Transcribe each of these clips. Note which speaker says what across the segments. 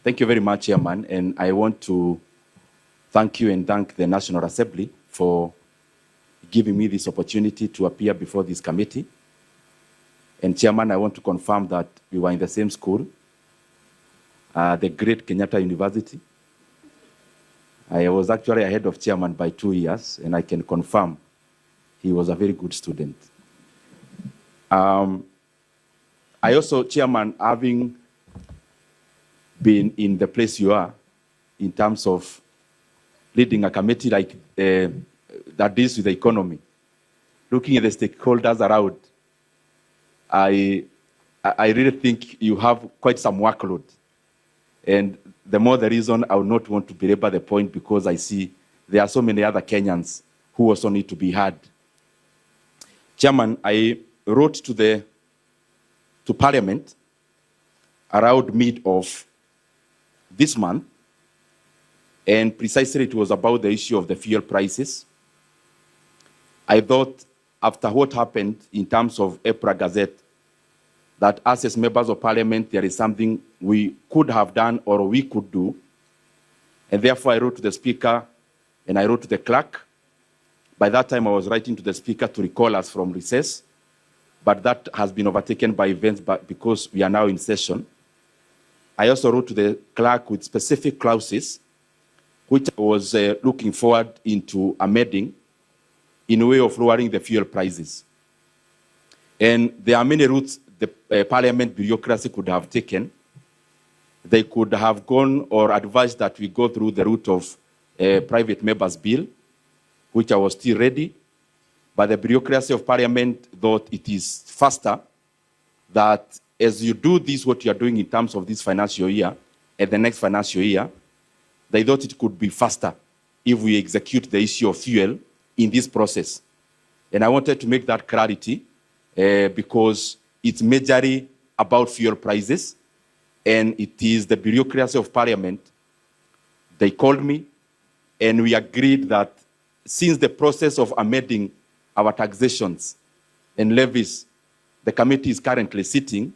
Speaker 1: Thank you very much, Chairman. And I want to thank you and thank the National Assembly for giving me this opportunity to appear before this committee. And Chairman, I want to confirm that we were in the same school, the great Kenyatta University. I was actually ahead of Chairman by 2 years, and I can confirm he was a very good student. I also, Chairman, having been in the place you are, in terms of leading a committee like that deals with the economy, looking at the stakeholders around, I really think you have quite some workload. And the more the reason I would not want to belabor the point, because I see there are so many other Kenyans who also need to be heard. Chairman, I wrote to Parliament around mid of this month, and precisely it was about the issue of the fuel prices. I thought after what happened in terms of EPRA Gazette, that us as members of Parliament, there is something we could have done or we could do. And therefore I wrote to the Speaker and I wrote to the clerk. By that time I was writing to the Speaker to recall us from recess, but that has been overtaken by events because we are now in session. I also wrote to the clerk with specific clauses, which I was looking forward into amending in a way of lowering the fuel prices. And there are many routes the Parliament bureaucracy could have taken. They could have gone or advised that we go through the route of a private member's bill, which I was still ready. But the bureaucracy of Parliament thought it is faster that as you do this, what you are doing in terms of this financial year and the next financial year, they thought it could be faster if we execute the issue of fuel in this process. And I wanted to make that clarity because it's majorly about fuel prices, and it is the bureaucracy of Parliament. They called me, and we agreed that since the process of amending our taxations and levies, the committee is currently sitting,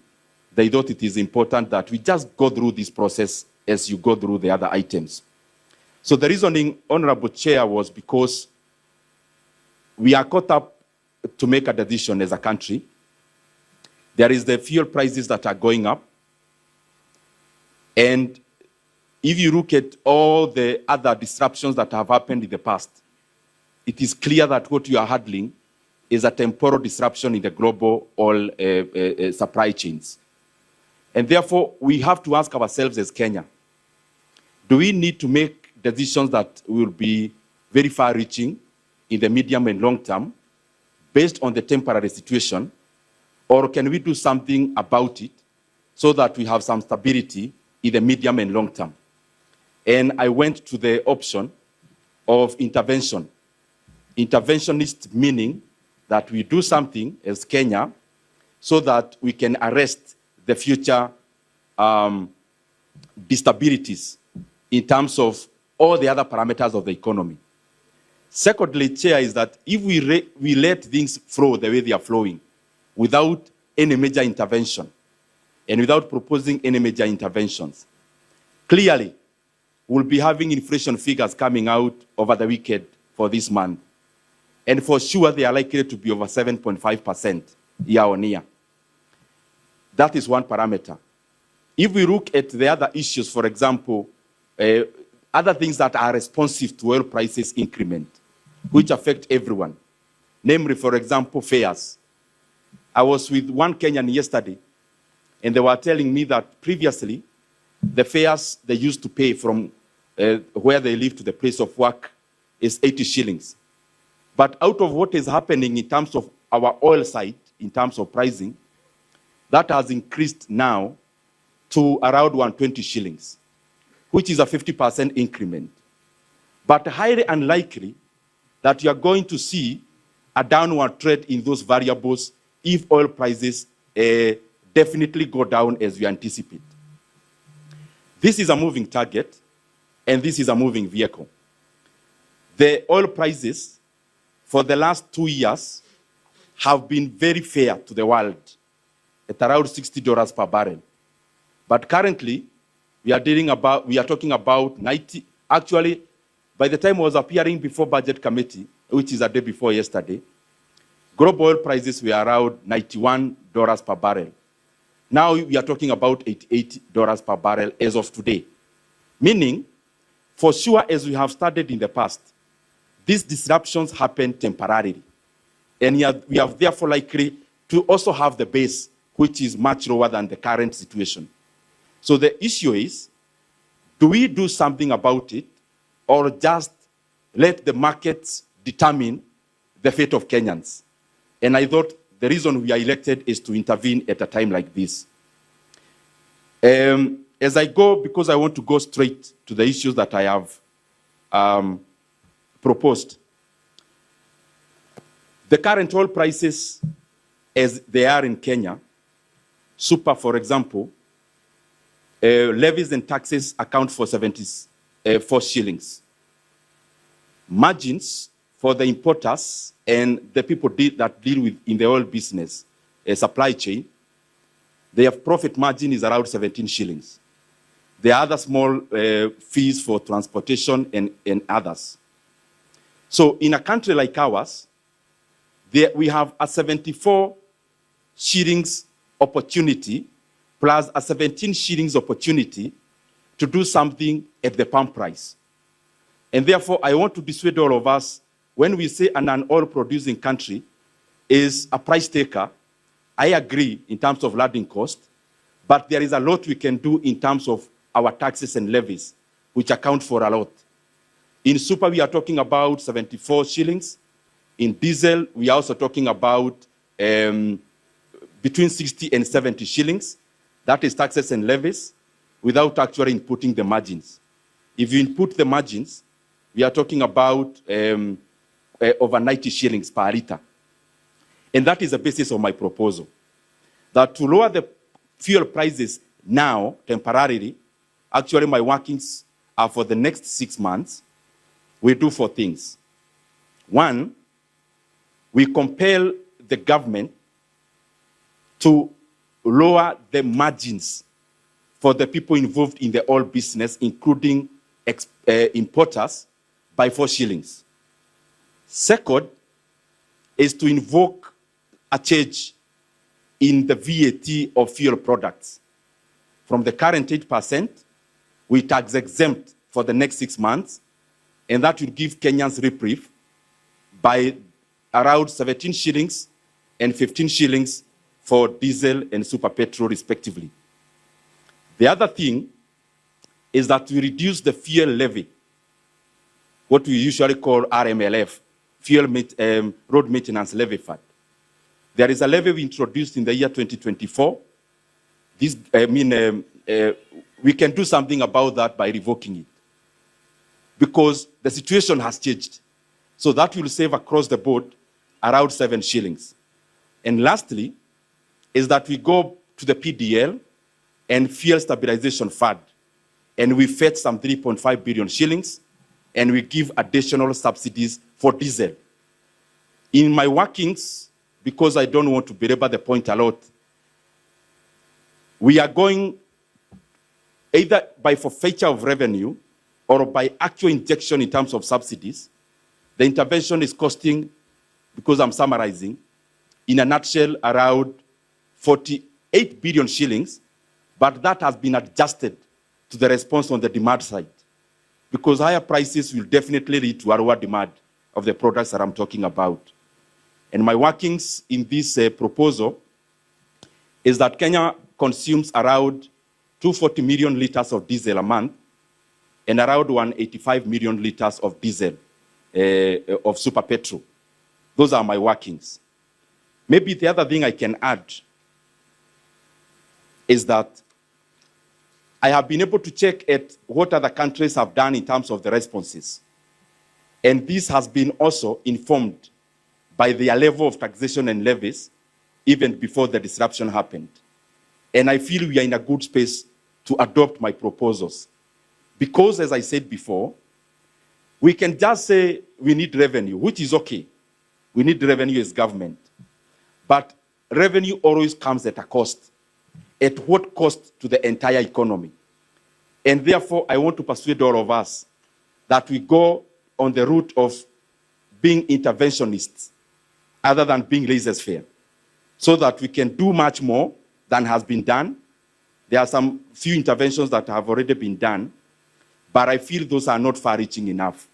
Speaker 1: they thought it is important that we just go through this process as you go through the other items. So the reasoning, Honorable Chair, was because we are caught up to make a decision as a country. There is the fuel prices that are going up. And if you look at all the other disruptions that have happened in the past, it is clear that what you are handling is a temporal disruption in the global oil supply chains. And therefore, we have to ask ourselves as Kenya, do we need to make decisions that will be very far-reaching in the medium and long term based on the temporary situation, or can we do something about it so that we have some stability in the medium and long term? And I went to the option of intervention. Interventionist meaning that we do something as Kenya so that we can arrest the future instabilities in terms of all the other parameters of the economy. Secondly, Chair, is that if we let things flow the way they are flowing, without any major intervention and without proposing any major interventions, clearly we'll be having inflation figures coming out over the weekend for this month. And for sure, they are likely to be over 7.5% year on year. That is one parameter. If we look at the other issues, for example, other things that are responsive to oil prices increment, which affect everyone, namely, for example, fares. I was with one Kenyan yesterday, and they were telling me that previously, the fares they used to pay from where they live to the place of work is 80 shillings. But out of what is happening in terms of our oil side, in terms of pricing, that has increased now to around 120 shillings, which is a 50% increment. But highly unlikely that you are going to see a downward trend in those variables if oil prices definitely go down as we anticipate. This is a moving target, and this is a moving vehicle. The oil prices for the last 2 years have been very fair to the world at around $60 per barrel. But currently, we are talking about 90, actually, by the time I was appearing before Budget Committee, which is a day before yesterday, global oil prices were around $91 per barrel. Now we are talking about $88 per barrel as of today. Meaning, for sure, as we have started in the past, these disruptions happen temporarily. And we are therefore likely to also have the base, which is much lower than the current situation. So the issue is, do we do something about it, or just let the markets determine the fate of Kenyans? And I thought the reason we are elected is to intervene at a time like this. As I go, because I want to go straight to the issues that I have proposed. The current oil prices, as they are in Kenya, super, for example, levies and taxes account for 74 shillings. Margins for the importers and the people that deal with in the oil business, supply chain, their profit margin is around 17 shillings. There are other small fees for transportation and others. So in a country like ours, we have a 74 shillings opportunity plus a 17 shillings opportunity to do something at the pump price. And therefore, I want to dissuade all of us, when we say an oil producing country is a price taker, I agree in terms of landing cost, but there is a lot we can do in terms of our taxes and levies, which account for a lot. In super, we are talking about 74 shillings. In diesel, we are also talking about between 60 and 70 shillings. That is taxes and levies, without actually inputting the margins. If you input the margins, we are talking about over 90 shillings per litre. And that is the basis of my proposal. That to lower the fuel prices now, temporarily, actually my workings are for the next 6 months, we do 4 things. One, we compel the government to lower the margins for the people involved in the oil business, including importers, by 4 shillings. Second is to invoke a change in the VAT of fuel products. From the current 8%, we tax exempt for the next 6 months, and that will give Kenyans reprieve by around 17 shillings and 15 shillings for diesel and super petrol, respectively. The other thing is that we reduce the fuel levy, what we usually call RMLF, Road Maintenance Levy Fund. There is a levy we introduced in the year 2024. We can do something about that by revoking it, because the situation has changed. So that will save across the board around 7 shillings. And lastly, is that we go to the PDL and Fuel Stabilization Fund, and we fetch some 3.5 billion shillings, and we give additional subsidies for diesel. In my workings, because I don't want to belabor the point a lot, we are going either by forfeiture of revenue or by actual injection in terms of subsidies. The intervention is costing, because I'm summarizing, in a nutshell, around 48 billion shillings, but that has been adjusted to the response on the demand side, because higher prices will definitely lead to a lower demand of the products that I'm talking about. And my workings in this proposal is that Kenya consumes around 240 million liters of diesel a month and around 185 million liters of diesel, of super petrol. Those are my workings. Maybe the other thing I can add is that I have been able to check at what other countries have done in terms of the responses. And this has been also informed by their level of taxation and levies even before the disruption happened. And I feel we are in a good space to adopt my proposals. Because, as I said before, we can just say we need revenue, which is okay. We need revenue as government. But revenue always comes at a cost. At what cost to the entire economy? And therefore, I want to persuade all of us that we go on the route of being interventionists other than being laissez-faire, so that we can do much more than has been done. There are some few interventions that have already been done, but I feel those are not far-reaching enough.